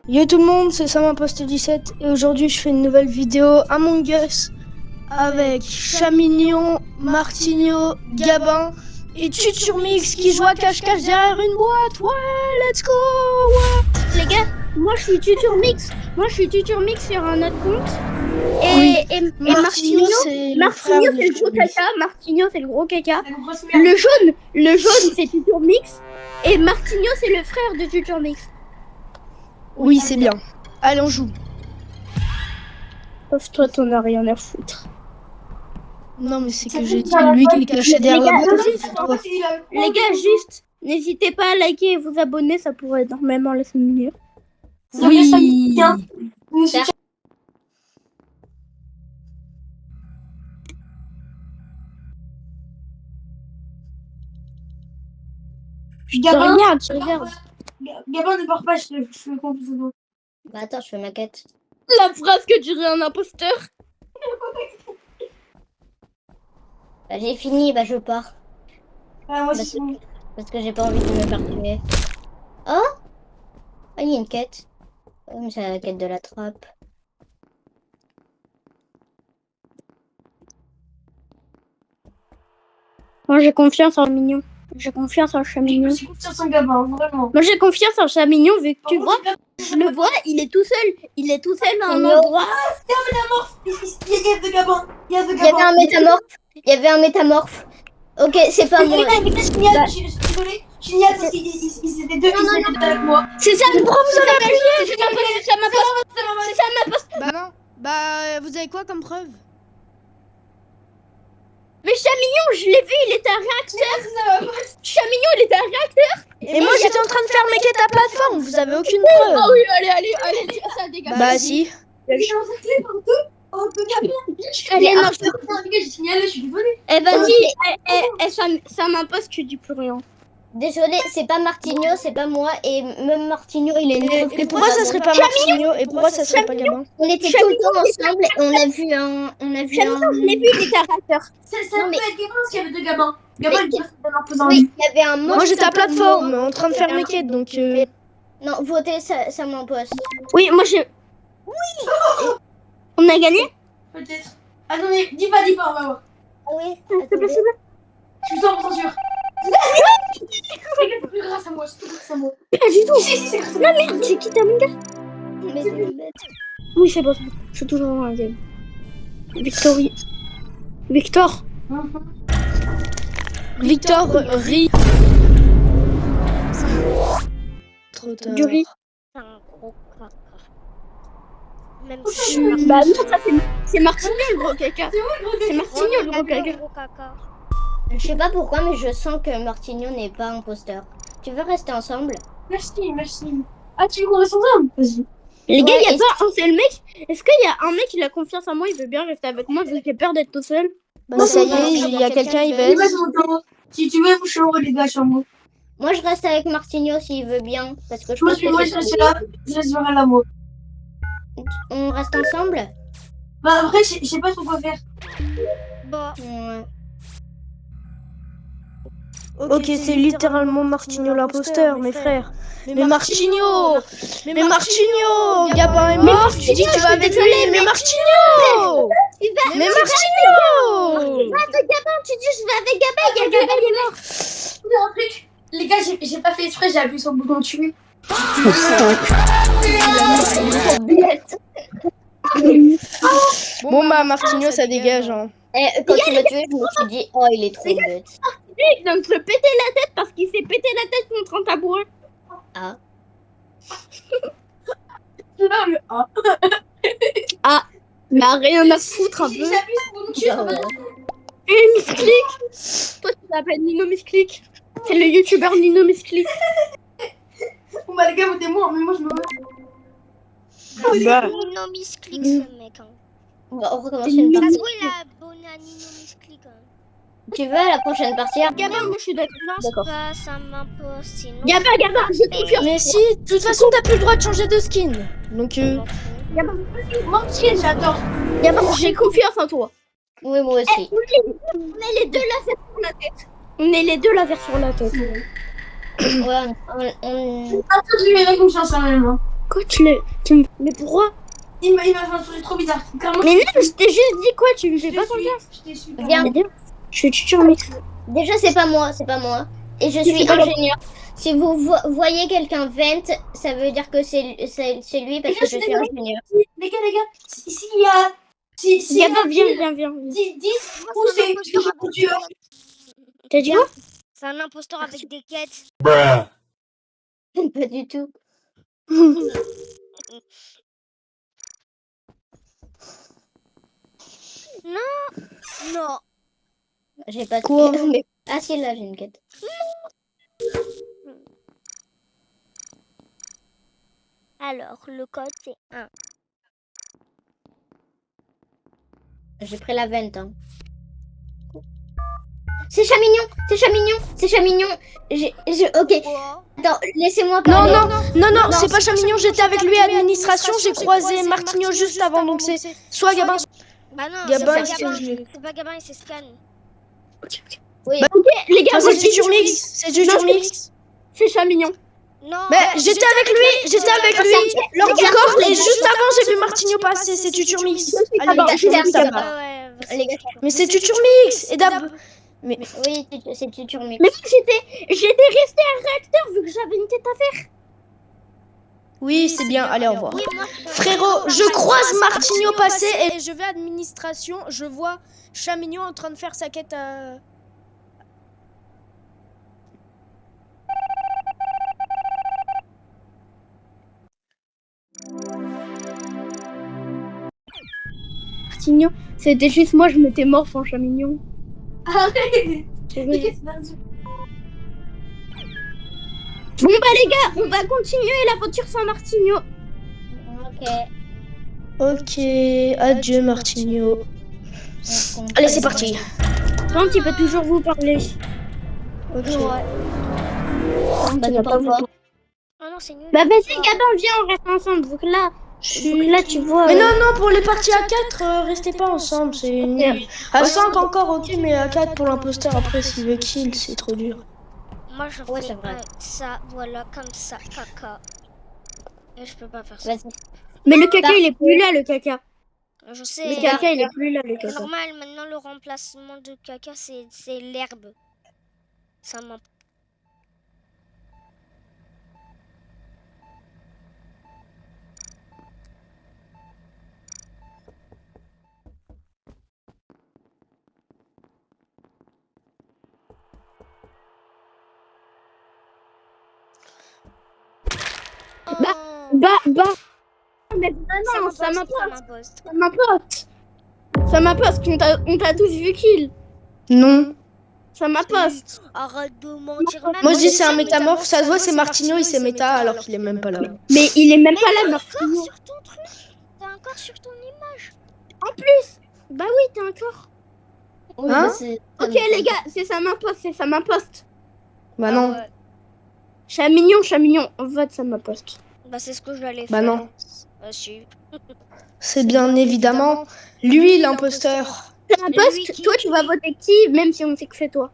Yo tout le monde, c'est SamImpost17 et aujourd'hui je fais une nouvelle vidéo Among Us avec Chamignon, Martigno, Gabin et Tuturmix qui joue à cache-cache derrière une boîte. Ouais, let's go, ouais. Les gars, moi je suis Tuturmix sur un autre compte. Et Martigno, c'est le frère de c'est le gros Tuturmix. caca. Martigno, c'est le gros caca. Le jaune, c'est Tuturmix. Et Martigno, c'est le frère de Tuturmix. Oui, c'est bien. Allez, on joue. Sauf toi, t'en as rien à foutre. Non, mais c'est que j'ai dit lui qui est caché derrière la boîte. Les gars, juste, n'hésitez pas à liker et vous abonner, ça pourrait énormément les soutenir. Oui. Gabin, regarde. Gabin, ne pars pas, je fais confiance en toi. Bah attends, je fais ma quête. La phrase que dirait un imposteur. Bah j'ai fini, bah je pars. Ah, moi aussi. Parce que j'ai pas envie de me faire tuer. Oh, il y a une quête. Oh, mais c'est la quête de la trappe. Moi, j'ai confiance en Mignon. J'ai confiance en Chamignon. J'ai confiance en Gabin, vraiment. Moi, j'ai confiance en Chamignon, vu que tu vois, je le vois, il est tout seul. Il est tout seul à un endroit. Il y a de Gabin. Il y a de Il y avait un métamorphe. Il y avait un métamorphe. Ok, c'est pas moi. Je suis désolée. Génial parce qu'ils étaient deux avec moi. C'est ça, Pourquoi vous avez appuyé? c'est ça ma poste. Bah non. Bah vous avez quoi comme preuve? Mais Chamignon, je l'ai vu, il était un réacteur. Chamignon, il était un réacteur. Et moi j'étais en train de faire mes quêtes à plateforme, vous avez aucune preuve. Oh oui, allez, ça dégage. Bah si. Oh, Gabin. Allez, non, J'ai signalé, je suis désolée. eh vas-y, ça m'impose que tu dis plus rien. Désolée, c'est pas Martigno, c'est pas moi. Et même Martigno, il est une Et pourquoi ça serait pas Martigno? Et pourquoi ça serait pas Gabin? On était tout le temps ensemble et on a vu un. Chamignon, je l'ai vu, il était un réacteur. Ça peut être Gabin parce qu'il y avait deux Gabins. Gabin, il passe dans l'imposant. Oui, il y avait un monstre. Moi j'étais à plateforme en train de faire mes quêtes donc Non, voter, ça m'impose. Oui, moi j'ai. Oui. On a gagné? Peut-être. Attendez, dis pas, on va voir. Ah oui. C'est possible. Je suis 100% sûre. C'est grâce à moi, c'est tout grâce à moi. Pas du tout. Si, c'est grâce à Non, moi. merde, j'ai quitté mon gars. Mais c'est bête. Oui, c'est bon. Je suis toujours dans la game. Victor. Victor rit. Trop tard. Du riz. C'est un gros caca. Même Bah non, ça c'est Martigno le gros caca. C'est Martigno le gros caca. gros caca. Je sais pas pourquoi, mais je sens que Martigno n'est pas imposteur. Tu veux rester ensemble? Merci. Ah, tu veux qu'on reste ensemble? Vas-y. Les gars, Ouais, y a pas un seul mec. Est-ce qu'il y a un mec qui a confiance en moi, il veut bien rester avec moi, vu qu'il a peur d'être tout seul? Bah ça y est, il y a quelqu'un, il va Il va sur mon temps. Si tu veux, vous chambre, les gars, chambre. Moi, je reste avec Martigno s'il veut bien. Parce que je Moi, pense que je reste là. Je reste là, moi. on reste ensemble. Bah, après, je sais pas trop quoi faire. Bon, Ouais. Ok, c'est littéralement Martigno l'imposteur, mes frères. Mais Martigno! Mais Martigno! Gabin est mort, tu dis que tu vas avec lui, mais Martigno! Mais Martigno! Tu dis je vais avec Gabin, Gabin il est mort. Un truc. Les gars, j'ai pas fait exprès, j'ai appuyé sur le bouton tuer. Bon bah Martigno ça dégage hein. Et quand tu l'as tué, je me suis dit, oh, il est trop bête. Il vient de se péter la tête parce qu'il s'est pété la tête contre un tabouret. Ah. Là, le A. Mais rien à foutre un J'ai peu. appuyé sur le bouton tuer. Bah, Et Misclick. Toi tu t'appelles Nino Misclick. C'est le youtubeur Nino Misclick. Bon, bah, les gars, votez-moi, mais moi, je me vote. Bah. Nino Misclick ce mec. Hein. on recommence une Ça se partie. trouve, il a abonné à Nino Misclick. Hein. Tu veux à la prochaine partie? Gabin, moi je suis d'accord. Lance pas, ça m'impose. Sinon, Gabin, j'ai confiance. Mais si, de toute façon t'as plus le droit de changer de skin. Donc Moi aussi, j'adore. Gabin, j'ai confiance en toi. Oui, moi aussi. On est les deux laser sur la tête. On est les deux laser sur la tête. Ouais, on- Ah, toi, tu verrais confiance en elle, moi. Pourquoi Mais pourquoi? Il m'a fait un sourire trop bizarre. Clairement, Mais non, je t'ai juste dit quoi? Tu me fais pas confiance. je t'ai super. Viens. Je suis tuteur mix. Déjà, c'est pas moi, c'est pas moi. Et je suis pas moi. ingénieur. Si vous voyez quelqu'un vent, ça veut dire que c'est lui parce que je suis ingénieur. Les gars, s'il y a. Si Gabin, viens. 10 ou c'est le tueur. T'as dit quoi? C'est un imposteur avec des quêtes. Pas du tout. Non. J'ai pas de Quoi? quête, mais... Ah si, là, j'ai une quête. Alors, le code c'est 1. J'ai pris la vente. Hein. C'est Chamignon. Ok. Quoi? Attends, laissez-moi Non, parler. non, c'est pas Chamignon, j'étais avec lui à administration, j'ai croisé Martigno juste avant, donc c'est soit Gabin, Bah non, Gabin, c'est c'est pas Gabin. gelé. C'est pas Gabin, c'est Scan. Oui. Les gars, Enfin, c'est du turmix, c'est du turmix. c'est Chamignon. Non. Mais j'étais avec lui lors du corps et juste avant j'ai vu Martigno passer, c'est du turmix. Allez, Pardon, les gars, je ça sais va. pas. Ouais, Les gars, Mais c'est du turmix et d'ab... Mais Oui, c'est du turmix. Mais j'étais resté à réacteur vu que j'avais une tête à faire. oui, c'est bien, allez, au revoir. Oui, moi, Frérot, je croise Martigno passer et je vais à administration, je vois Chamignon en train de faire sa quête à... Martignon, c'était juste moi, je m'étais mort en Chamignon. Arrête. Bon bah les gars, on va continuer l'aventure sans Martigno. Ok. Ok, adieu Martigno. Allez, c'est parti. Quand il peut toujours vous parler. Ok. Bah, non, pas moi. Oh non, c'est nul. Bah vas-y Gabin, viens, on reste ensemble. Donc là, tu vois. Mais non, pour les parties à 4, restez pas ensemble, c'est nul. À 5 encore, ok, mais à 4 pour l'imposteur, après s'il veut kill, c'est trop dur. Moi, je Ouais, fais c'est vrai. ça, voilà, comme ça, caca. Et je peux pas faire ça. Vas-y. Mais le caca, il est plus là, le caca. Je sais. Le caca, il est plus là, le C'est caca. normal, maintenant le remplacement de caca, c'est l'herbe. Ça m'en... Bah. Mais non, ça m'importe. Ça m'importe. On t'a tous vu kill. Non. Ça m'importe. Arrête de mentir. Même Moi je dis c'est un métamorphe, ça se voit c'est Martigno, il s'est méta alors qu'il est même pas là. Mais il est même pas là, T'as un Martigno. corps sur ton truc. T'as un corps sur ton image. Bah oui, t'es un corps. Oui, Hein bah, c'est- Ok les gars, c'est ça m'importe. Bah non. Ouais. Chamignon, on vote ça m'importe. Bah c'est ce que j'allais Bah faire. non. Si. C'est bien évidemment lui l'imposteur. Ça m'importe, qui- toi tu vas voter qui, même si on sait que c'est toi.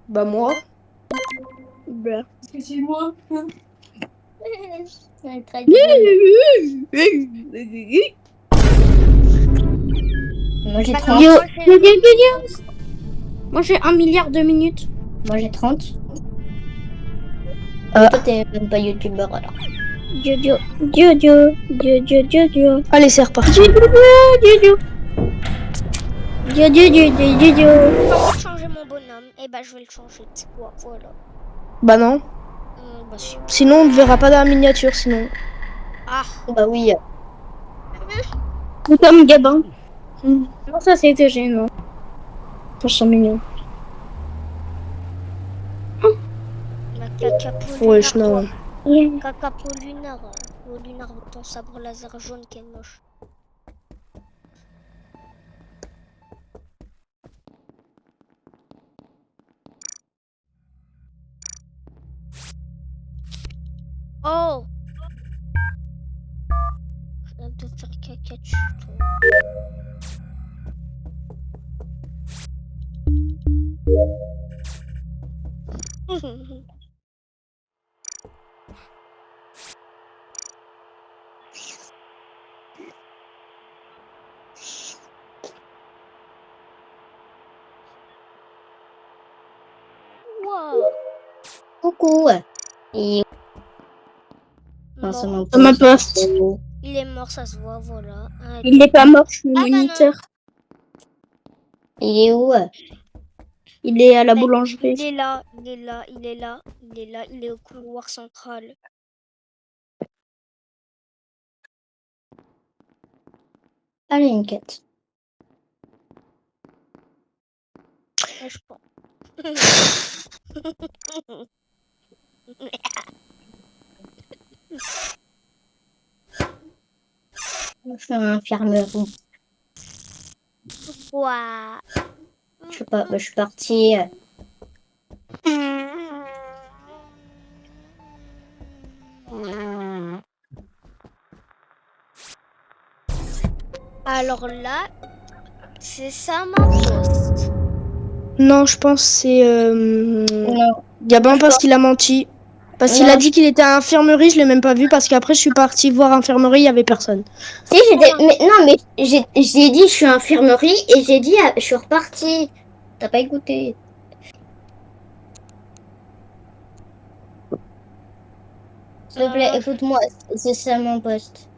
Bah moi. Bah. Parce que c'est moi. Ouais, très drôle. Moi j'ai 30. Moi j'ai 1 milliard de minutes. Moi j'ai 30. Toi t'es même pas youtubeur alors. Dio. Allez c'est reparti. Dio. Comment changer mon bonhomme? Eh bah je vais le changer. Tu vois, voilà. Bah non. Bah si. Sinon on ne verra pas dans la miniature sinon. Ah. Bah oui. Ou comme Gabin. Non, ça c'était gênant. Ils sont mignons. La caca pollinaire. Wesh non. Caca pollinaire. Pollinaire avec ton sabre laser jaune qui est moche. Oh! Arrête de faire caca dessus, toi. Coucou. Et non, c'est Mort. mon Ma poste. Il est mort, ça se voit, voilà. Ah, Il n'est pas mort, je suis Ah, bah non. moniteur. Il est où? Il est à la Mais boulangerie. il est là, il est là, il est là, il est là, il est au couloir central. Allez, une quête. Ouais, je pense. Je suis à l'infirmerie. Ouah. Je sais pas, je suis partie. Alors là, c'est ça ma poste. Non, je pense que c'est Non. Gabin parce qu'il a menti. Parce qu'il Non. a dit qu'il était à l'infirmerie, je l'ai même pas vu parce qu'après je suis partie voir l'infirmerie, il y avait personne. Si, mais j'ai dit je suis à infirmerie et j'ai dit je suis repartie. T'as pas écouté. S'il te plaît, écoute-moi, c'est ça mon poste.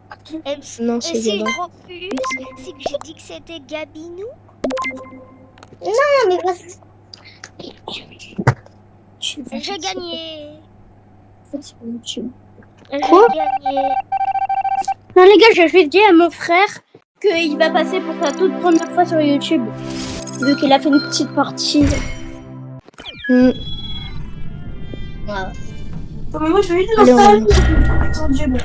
Et, Non, et c'est si je Gabin. refuse, c'est que j'ai dit que c'était Gabinou. Non, mais vas-y. J'ai gagné. Quoi? J'ai gagné. Non les gars, je vais dire à mon frère qu'il va passer pour sa toute première fois sur YouTube. Vu qu'il a fait une petite partie. Hmm. Voilà. Mais moi, je vais juste Allez, dans on- ça. Putain de Dieu, mais-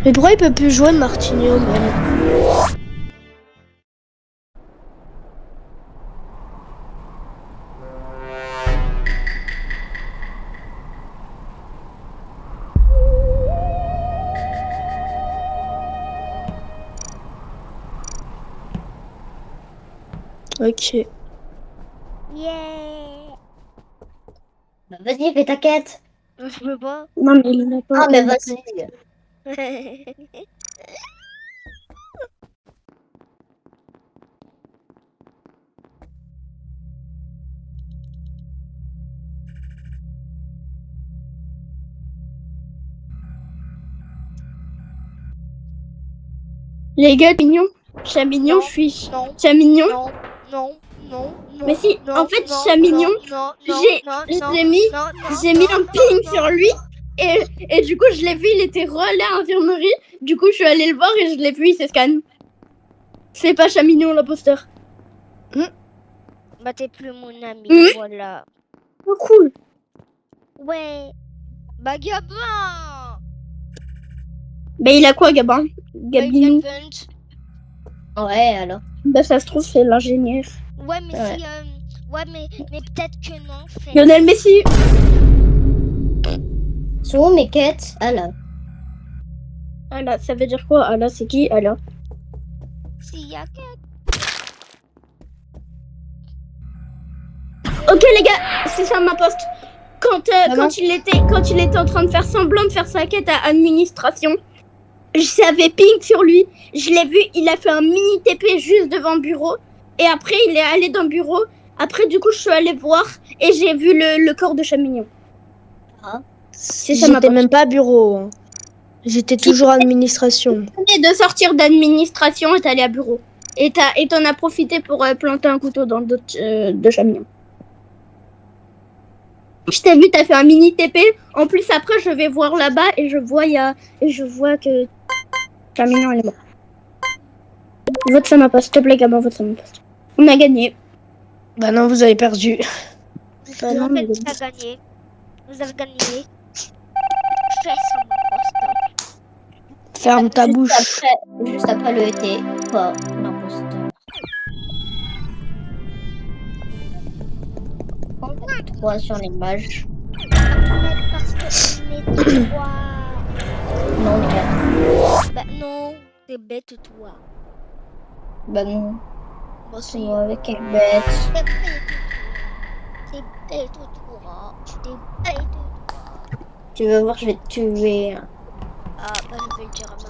Mais pourquoi il peut plus jouer Martinho même? Ok. Yeah. Bah, vas-y, fais ta quête. Je peux pas. Non mais il n'a pas. Ah, mais vas-y. Les gars, Chamignon, Non, je suis. non, Chamignon. non, non, non, non. Mais si, non, en fait, non, Chamignon, non, j'ai mis un ping sur lui. Et du coup, je l'ai vu, il était relais à l'infirmerie. Du coup, je suis allée le voir et je l'ai vu, il se scanne. C'est pas Chamignon l'imposteur. Bah t'es plus mon ami, Mhm. voilà. Oh, cool. Ouais. Bah Gabin. Bah, il a quoi, Gabin? Bah, il a Gabinou. Vent. Ouais, alors. Bah, ça se trouve, c'est l'ingénieur. Ouais, mais Ouais. si. Ouais, mais peut-être que non, en fait. Lionel Messi. Sont où mes quêtes? Ah là. Ah là, ça veut dire quoi? Ah là, c'est qui? Ah là. S'il y a Ok, les gars, c'est ça ma poste. Quand il était en train de faire semblant de faire sa quête à administration, j'avais ping sur lui. Je l'ai vu, il a fait un mini TP juste devant le bureau. Et après, il est allé dans le bureau. Après, du coup, je suis allée voir et j'ai vu le corps de Chamignon. C'est ça, ma J'étais poste. même pas bureau. Hein. J'étais toujours administration. Tu venais de sortir d'administration et t'es allé à bureau. Et t'en as profité pour planter un couteau dans le dos de Chamignon. Je t'ai vu, t'as fait un mini TP. En plus, après, je vais voir là-bas et je vois que Chamignon est mort. Vote ça ma poste, s'il te plaît, gamin, vote ça ma poste. On a gagné. Bah non, vous avez perdu. Bah non, non, mais... vous avez gagné. Vous avez gagné. Fais ça, mon poste. Ferme ta bouche. Juste après le été. Pas l'imposteur. On est 3 sur l'image. Parce que on est 3. Non, 4. Bah non, t'es bête, toi. Bah non. Moi aussi. Moi avec quelle bête. T'es bête, toi. T'es bête, toi. Tu veux voir, je vais te tuer. Ah, bah je vais le dire à ma maman.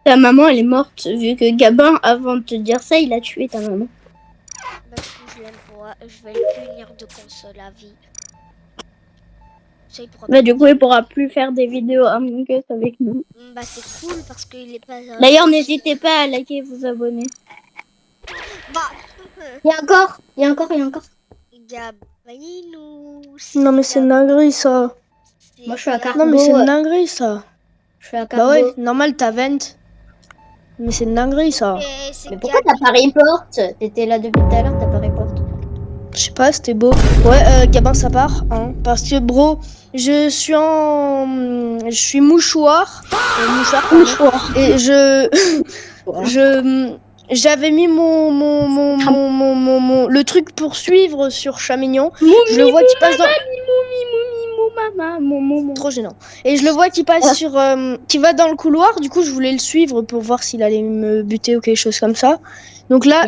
Ta maman, elle est morte, vu que Gabin, avant de te dire ça, il a tué ta maman. je l'aime pas. Je vais le punir de console à vie. Ça, il pourra Bah, du coup, il pourra plus faire des vidéos Among Us avec nous. Bah, c'est cool parce qu'il est pas. D'ailleurs, n'hésitez pas à liker et vous abonner. Bah. Il y a encore, il y a encore, il y a encore. Gabrinou. Non, mais c'est une dinguerie, ça. Moi, je suis à Cargo. Non, mais c'est une dinguerie, ça. Je suis à Cargo. Bah ouais, normal, t'as 20. Mais c'est une dinguerie, ça. Mais pourquoi t'as pas report? T'étais là depuis tout à l'heure, t'as pas report. Je sais pas, c'était beau. Ouais, Gabin, ça part. Hein, parce que, bro, je suis mouchoir. Mouchoir. Et j'avais mis le truc pour suivre sur Chamignon. Je le vois qui passe dans... Trop gênant. Et je le vois qui passe sur... qui va dans le couloir. Du coup, je voulais le suivre pour voir s'il allait me buter ou quelque chose comme ça. Donc là,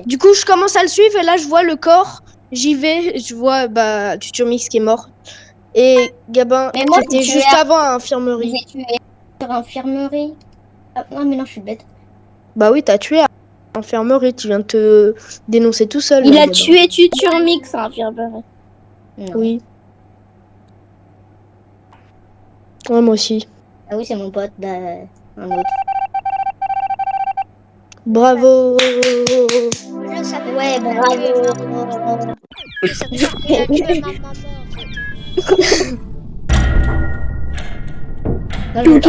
du coup, je commence à le suivre et là, je vois le corps. J'y vais, je vois Tuturmix qui est mort. Et Gabin, c'était juste avant à infirmerie. J'ai tué sur infirmerie. Ah, non, mais non, je suis bête. Bah oui, t'as tué à infirmerie. Tu viens de te dénoncer tout seul. Il là, a Gabin. tué Tuturmix à infirmerie. Oui. Ouais, moi aussi. Ah oui, c'est mon pote, un autre. Bravo. Je savais Ouais, pas bravo. qu'il a tué ma- Je savais pas qu'il a tué ma maman en fait. Non, je me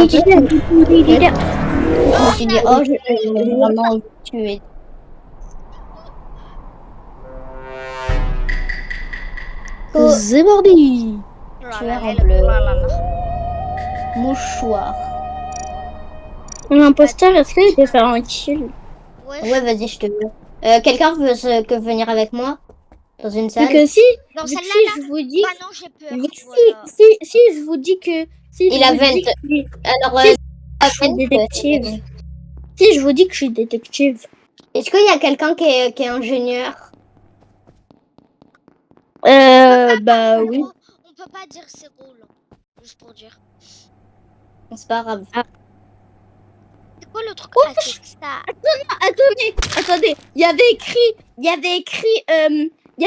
suis dit, oh, je vais vraiment tuer. C'est parti. Tueur en bleu. Mouchoir. L'imposteur, est-ce qu'il peut faire un kill? Ouais, vas-y, je te veux. Quelqu'un veut venir avec moi dans une salle? Que si, Dans vu que celle-là, si là, je vous dis, bah non, j'ai peur. vu que Voilà. si je vous dis que, si Il je a vous dis 20. que Alors, Si, je je suis détective. Si je vous dis que je suis détective. Est-ce qu'il y a quelqu'un qui est ingénieur? Bah oui. On peut pas dire ses rôles. Juste pour dire. C'est pas grave. C'est quoi le truc? Oh, Ah, c'est ça. Attendez. Il y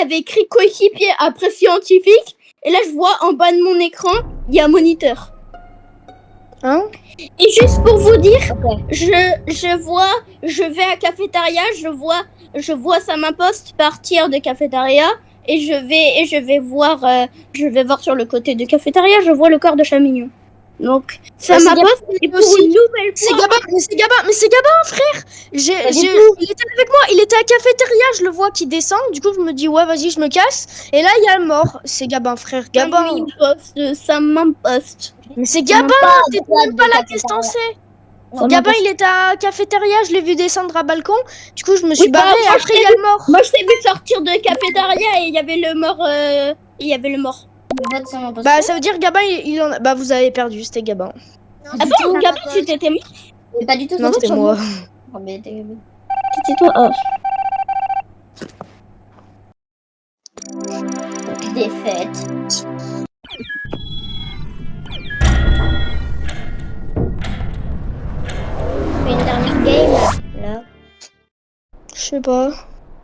avait écrit coéquipier après scientifique. Et là, je vois en bas de mon écran, il y a moniteur. Hein? Et juste pour vous dire, Ok. je vais à cafétéria, je vois sa poste partir de cafétéria et je vais voir sur le côté de cafétéria, je vois le corps de Chamignon. Donc, ça Bah, c'est poste et pour une nouvelle C'est fois. Gabin, mais c'est Gabin, frère. du Il était avec moi, il était à cafétéria, je le vois qui descend. Du coup, je me dis ouais, vas-y, je me casse. Et là, il y a le mort. C'est Gabin, frère. Gabin. Ça m'imposte. Mais c'est Gabin, t'es même pas là, t'es censé. Gabin, il était à cafétéria, je l'ai vu descendre à balcon. Du coup, je me suis barré et après, il y a le mort. Moi, je t'ai vu sortir de cafétéria et il y avait le mort. Bah, ça veut dire Gabin, il en a... Bah, vous avez perdu, c'était Gabin. Non, Ah c'est bon, pas Gabin, ma tu poste. t'étais mis? C'est pas du tout Non, ça. c'était moi. Oh, mais C'était toi. Oh. défaite. On fait une dernière game là. Je sais pas.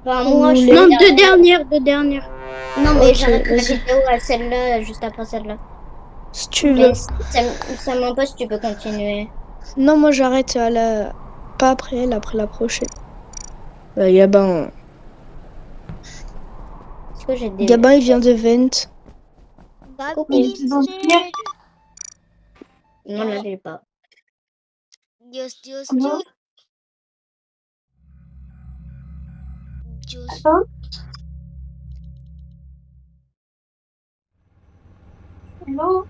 Enfin, moi, je fais Non, une dernière. deux dernières. Non, mais Ok, j'arrête la vas-y. vidéo à celle-là, juste après celle-là. Si tu veux. Mais si ça m'empêche, tu peux continuer. Non, moi, j'arrête à la... Pas après elle, après la prochaine. Bah, Gabin... Est-ce que j'ai des... Gabin, il vient de Vent. Bah, Coucou. bitch. Non, là, j'ai pas. Dios. Hello?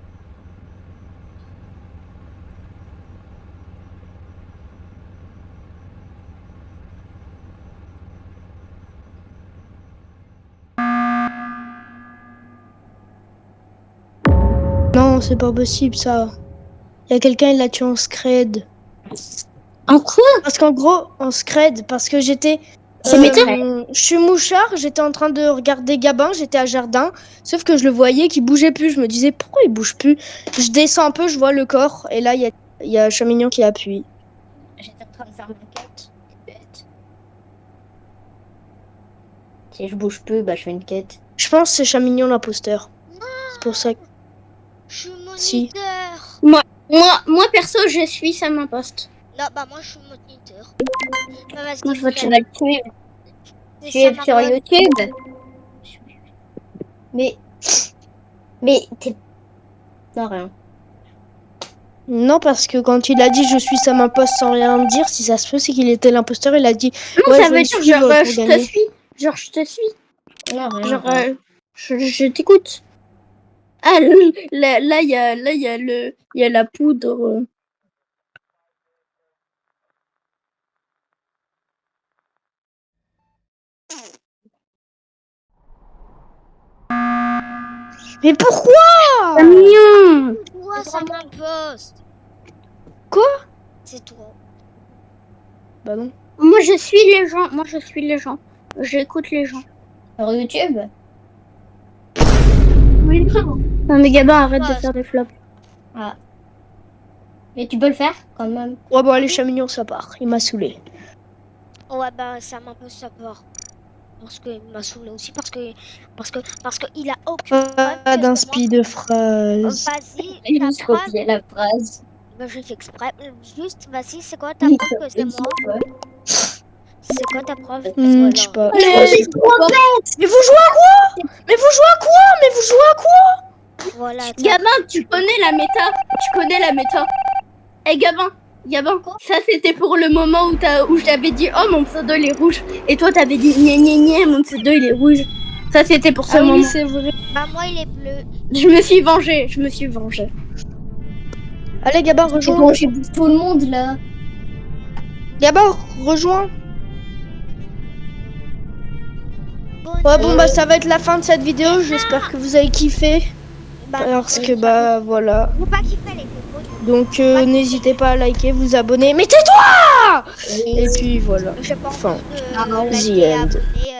Non, c'est pas possible, ça. Il y a quelqu'un, il l'a tué en scred. En quoi? Parce qu'en gros, en scred, parce que j'étais... C'est je suis mouchard, j'étais en train de regarder Gabin, j'étais à jardin, sauf que je le voyais qui bougeait plus. Je me disais, pourquoi il bouge plus? Je descends un peu, je vois le corps, et là, il y a Chamignon qui appuie. J'étais en train de faire ma quête. Bête. Si je bouge plus, bah je fais une quête. Je pense que c'est Chamignon l'imposteur. C'est pour ça que... Je suis Si. moniteur. Moi perso, je suis Sam Impost. Non, bah moi je suis moniteur. Bah, vas-y, Moi, je vois que tu fais- vas le suivre. c'est Suivre Sam sur Impost. YouTube. Mais t'es... Non, rien. Non, parce que quand il a dit je suis Sam Impost sans rien dire, si ça se peut, c'est qu'il était l'imposteur. Il a dit Non, ouais, ça je vais veut le dire suivre genre pour je te gagner. suis. Genre je te suis. Non, rien. Genre rien. je t'écoute. Ah là il y a il y a la poudre. Mais pourquoi C'est mignon. Toi, Sam Impost. Quoi? C'est toi. Bah non. Moi je suis les gens. Moi je suis les gens. J'écoute les gens. Sur YouTube. Oui. Non mais Gabin, arrête de Ouais. faire des flops. Ah. Mais tu peux le faire quand même. Ouais, bon, allez, Chamignon, ça part. Il m'a saoulé. Ouais, bah Sam Impost, ça part. Parce qu'il m'a saoulé aussi. Parce que il a aucune preuve Pas que c'est d'inspi de phrase. moi. Vas-y, J'ai ta juste preuve. copié la phrase. Bah, j'ai fait exprès. Juste, vas-y, c'est quoi ta preuve que c'est moi? C'est quoi ta preuve? Je sais pas. Allez, Mais vous jouez à quoi? Mais vous jouez à quoi? Mais vous jouez à quoi? Voilà. Gabin, tu connais la méta. Tu connais la méta. Eh Gabin, ça c'était pour le moment où j'avais dit oh mon pseudo il est rouge et toi t'avais dit gna gna gna mon pseudo il est rouge. Ça c'était pour ce Ah moment. oui, c'est vrai. Bah, moi, il est bleu. Je me suis vengée. Allez, Gabin, Et rejoins. bon, je suis tout le monde là. Gabin, rejoins. Ouais, bon, bah, ça va être la fin de cette vidéo. J'espère que vous avez kiffé. Bah, Parce que, bah, voilà. faut pas qu'il fait les cocos. Donc, n'hésitez pas à liker, vous abonner. Mais tais-toi! Et puis, voilà. J'ai pas Enfin, envie de the liker et end. abonner,